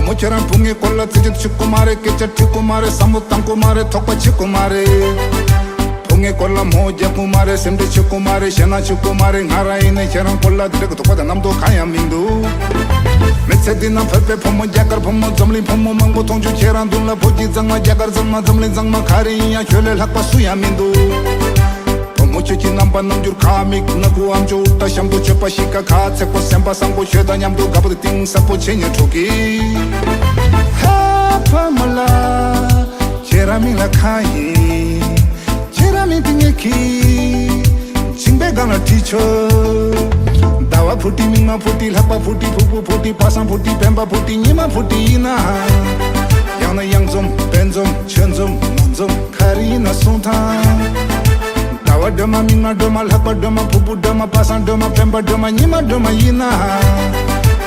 Mocharan pungi kolla tijit chikku mare, kecha tikku mare, samu tanku mare, thokpa chikku mare. 풍에 꼴라 모자 구마레 샘데 치구마레 샤나 치구마레 나라이네 샤랑 꼴라 드레고 도과다 남도 가야 민두 메세디나 페페 포모 자갈 포모 점리 포모 망고 통주 체란 둘라 보지 장마 자갈 장마 점리 장마 카리야 혈렐 학과 수야 민두 포모치치 남바 남줄 카믹 나구 암주 우타 샴도 쳬파시카 카체코 셈파 상고 쉐다 냠도 가보드 띵 사포 체냐 초기 하파말라 제라밀라 카이 제라미 빙에키 징베가나 티처 다와 푸티 미마 푸티 라파 푸티 푸푸 푸티 파상 푸티 뱀바 푸티 니마 푸티 이나 양나 양좀 벤좀 천좀 논좀 카리나 손타 다와 드마 미마 드마 라파 드마 푸푸 드마 파상 드마 뱀바 드마 니마 드마 이나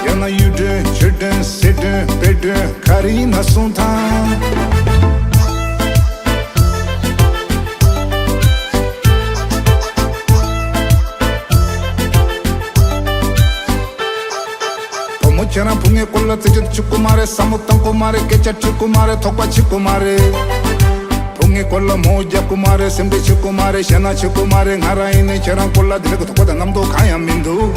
양나 유드 쳬든 세드 베드 카리나 손타 모처럼 풍에 꼴라 뜨짓 죽고 말해 사뭇 땅고 말해 깨짜 죽고 말해 톡바 치고 말해 풍에 꼴라 모자고 말해 샘대 치고 말해 샤나 치고 말해 나라이네 저랑 꼴라 들고 톡바다 남도 가야 민두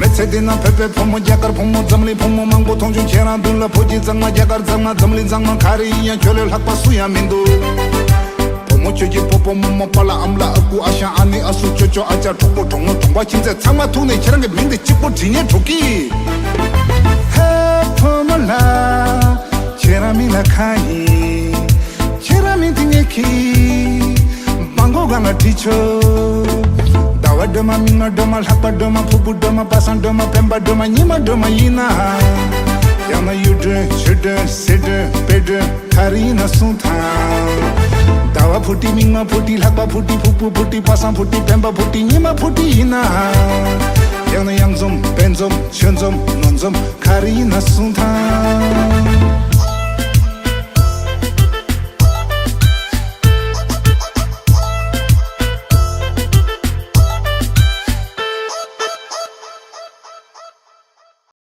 메세디나 페페 포모 자갈 포모 점리 포모 망고 통중 체란 둘라 보지 장마 자갈 장마 점리 장마 카리야 혈렐 학과 수야 민두 모초지 뽀뽀 모모 빨라 암라 아구 아샤 아니 아수 쪼쪼 아자 톡보 통노 통바 진짜 장마 통네 저런 게 민데 찍고 뒤에 토끼 해포말라 제라미나 카이 제라미 딩에키 방고가나 티처 다와 드마 미마 드마 라파 드마 푸푸 드마 파상 드마 뱀바 드마 니마 드마 이나 양나 유드 쳬드 세드 베드 카리나 손타 다와 푸티 미마 푸티 라파 푸티 푸푸 푸티 파상 푸티 뱀바 푸티 니마 푸티 이나 양나 양좀 벤좀 천좀 논좀 카리나 손타